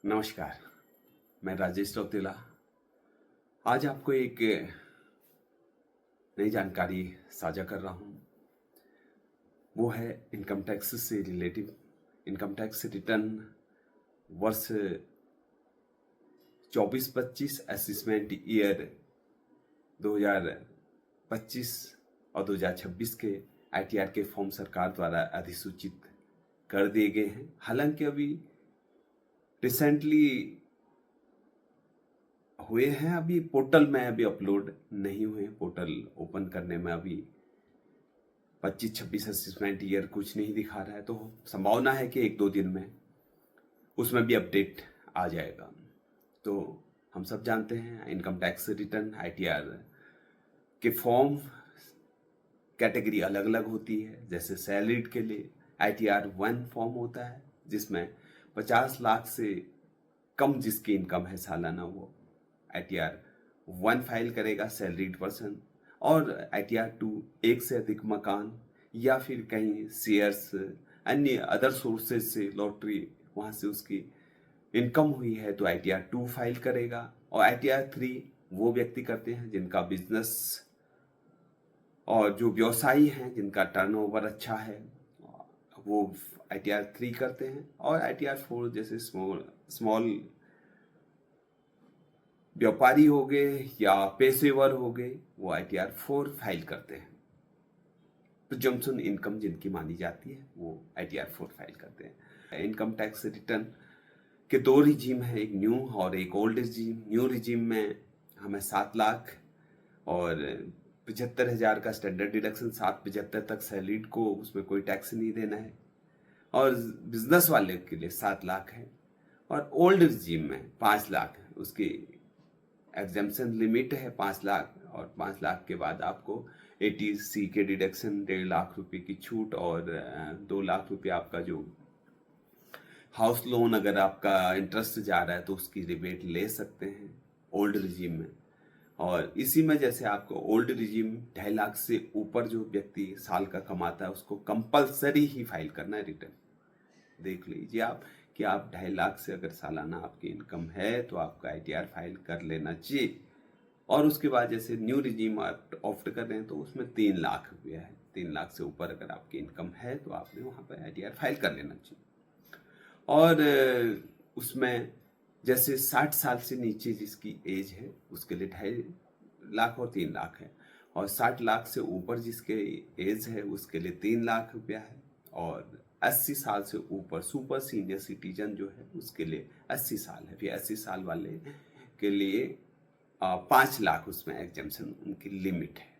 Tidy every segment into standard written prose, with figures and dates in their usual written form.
नमस्कार। मैं राजेश रौतेला आज आपको एक नई जानकारी साझा कर रहा हूँ। वो है इनकम टैक्स से रिलेटिव इनकम टैक्स रिटर्न वर्ष 24-25 असेसमेंट ईयर 2025 और 2026 के आईटीआर के फॉर्म सरकार द्वारा अधिसूचित कर दिए गए हैं। हालांकि अभी रिसेंटली हुए हैं, अभी पोर्टल में अभी अपलोड नहीं हुए। पोर्टल ओपन करने में अभी 25-26 असेसमेंट ईयर कुछ नहीं दिखा रहा है, तो संभावना है कि 1-2 दिन में उसमें भी अपडेट आ जाएगा। तो हम सब जानते हैं इनकम टैक्स रिटर्न आईटीआर के फॉर्म कैटेगरी अलग अलग होती है। जैसे सैलरीड के लिए आईटीआर 1 फॉर्म होता है, जिसमें 50 लाख से कम जिसकी इनकम है सालाना, वो आईटीआर 1 फाइल करेगा सैलरीड पर्सन। और आईटीआर 2 एक से अधिक मकान या फिर कहीं शेयर्स अन्य अदर सोर्सेज से लॉटरी वहाँ से उसकी इनकम हुई है तो आईटीआर 2 फाइल करेगा। और आईटीआर 3 वो व्यक्ति करते हैं जिनका बिजनेस और जो व्यवसायी हैं जिनका टर्नओवर अच्छा है, वो आईटीआर 3 करते हैं। और आईटीआर 4 जैसे स्मॉल व्यापारी हो गए या पेशेवर हो गए, वो आईटीआर 4 फाइल करते हैं। प्रिजम्पशन इनकम जिनकी मानी जाती है वो आईटीआर 4 फाइल करते हैं। इनकम टैक्स रिटर्न के 2 रिजीम है, एक न्यू और एक ओल्ड रिजीम। न्यू रिजीम में हमें 7 लाख और 75,000 का स्टैंडर्ड डिडक्शन, 7-75 तक सैलरीड को उसमें कोई टैक्स नहीं देना है। और बिजनेस वाले के लिए 7 लाख है। और ओल्ड रिजीम में 5 लाख है, उसकी एग्जाम्पशन लिमिट है 5 लाख। और 5 लाख के बाद आपको एटीसी के डिडक्शन, 1.5 लाख रुपए की छूट और 2 लाख रुपए आपका जो हाउस लोन अगर आपका इंटरेस्ट जा रहा है तो उसकी रिबेट ले सकते हैं ओल्ड रिजीम में। और इसी में जैसे आपको ओल्ड रिजीम 2.5 लाख से ऊपर जो व्यक्ति साल का कमाता है उसको कंपलसरी ही फाइल करना है रिटर्न। देख लीजिए आप कि आप 2.5 लाख से अगर सालाना आपकी इनकम है तो आपका आईटीआर फाइल कर लेना चाहिए। और उसके बाद जैसे न्यू रिजीम आप ऑप्ट कर रहे हैं तो उसमें 3 लाख रुपया है। 3 लाख से ऊपर अगर आपकी इनकम है तो आपने वहाँ पर आईटीआर फाइल कर लेना चाहिए। और उसमें जैसे 60 साल से नीचे जिसकी एज है उसके लिए 2.5 लाख और 3 लाख है। और 60 लाख से ऊपर जिसके एज है उसके लिए 3 लाख रुपया है। और 80 साल से ऊपर सुपर सीनियर सिटीजन जो है उसके लिए 80 साल है। फिर 80 साल वाले के लिए 5 लाख उसमें एग्जाम्पशन उनकी लिमिट है।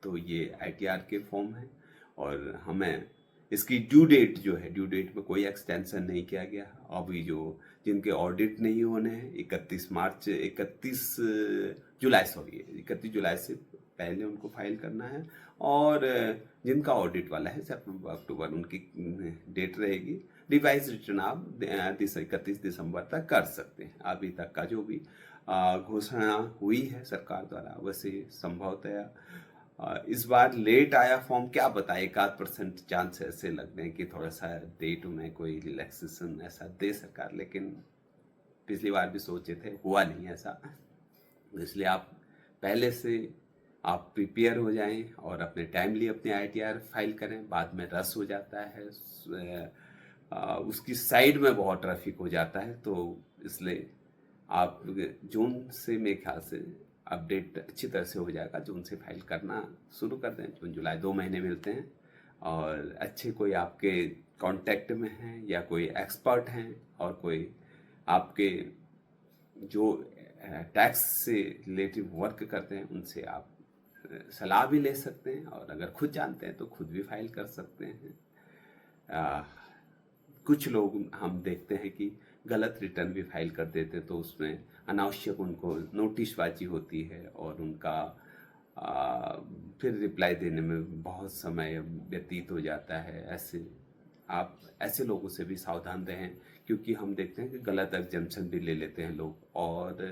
तो ये आईटीआर के फॉर्म है। और हमें इसकी ड्यू डेट जो है, ड्यू डेट में कोई एक्सटेंशन नहीं किया गया। अभी जो जिनके ऑडिट नहीं होने हैं 31 जुलाई 31 जुलाई से पहले उनको फाइल करना है। और जिनका ऑडिट वाला है सितंबर अक्टूबर उनकी डेट रहेगी। रिवाइज रिटर्न आप 31 दिसंबर तक कर सकते हैं। अभी तक का जो भी घोषणा हुई है सरकार द्वारा वैसे संभवतः इस बार लेट आया फॉर्म, क्या बताए, 1-8% चांस ऐसे लग रहे हैं कि थोड़ा सा डेट में कोई रिलैक्सेशन ऐसा दे सरकार। लेकिन पिछली बार भी सोचे थे, हुआ नहीं ऐसा। इसलिए आप पहले से आप प्रिपेयर हो जाएं और अपने टाइमली अपने आईटीआर फाइल करें। बाद में रस हो जाता है, उसकी साइड में बहुत ट्रैफिक हो जाता है। तो इसलिए आप जून से मेरे ख्याल से अपडेट अच्छी तरह से हो जाएगा। जून से फाइल करना शुरू कर दें। जून जुलाई 2 महीने मिलते हैं। और अच्छे कोई आपके कांटेक्ट में हैं या कोई एक्सपर्ट हैं और कोई आपके जो टैक्स से रिलेटिव वर्क करते हैं उनसे आप सलाह भी ले सकते हैं। और अगर खुद जानते हैं तो खुद भी फाइल कर सकते हैं। कुछ लोग हम देखते हैं कि गलत रिटर्न भी फाइल कर देते हैं तो उसमें अनावश्यक उनको नोटिसबाजी होती है और उनका फिर रिप्लाई देने में बहुत समय व्यतीत हो जाता है। आप ऐसे लोगों से भी सावधान रहें, क्योंकि हम देखते हैं कि गलत एग्जाम्पशन भी ले लेते हैं लोग। और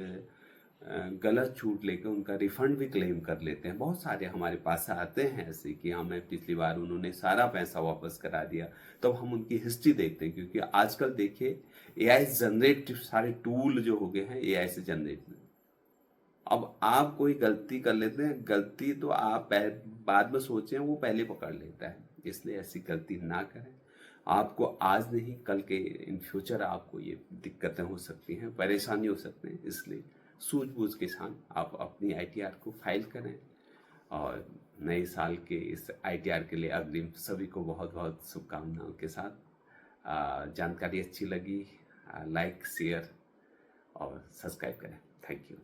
गलत छूट लेकर उनका रिफंड भी क्लेम कर लेते हैं। बहुत सारे हमारे पास आते हैं ऐसे कि हमें पिछली बार उन्होंने सारा पैसा वापस करा दिया। तो हम उनकी हिस्ट्री देखते हैं, क्योंकि आजकल देखिए एआई जनरेट सारे टूल जो हो गए हैं एआई से जनरेट। अब आप कोई गलती कर लेते हैं, गलती तो आप बाद में सोचें वो पहले पकड़ लेता है, इसलिए ऐसी गलती ना करें। आपको आज नहीं कल के इन फ्यूचर आपको ये दिक्कतें हो सकती हैं, परेशानी हो सकते हैं, इसलिए सूझबूझ के साथ आप अपनी आईटीआर को फाइल करें। और नए साल के इस आईटीआर के लिए अग्रिम सभी को बहुत बहुत शुभकामनाओं के साथ। जानकारी अच्छी लगी लाइक शेयर और सब्सक्राइब करें। Thank you.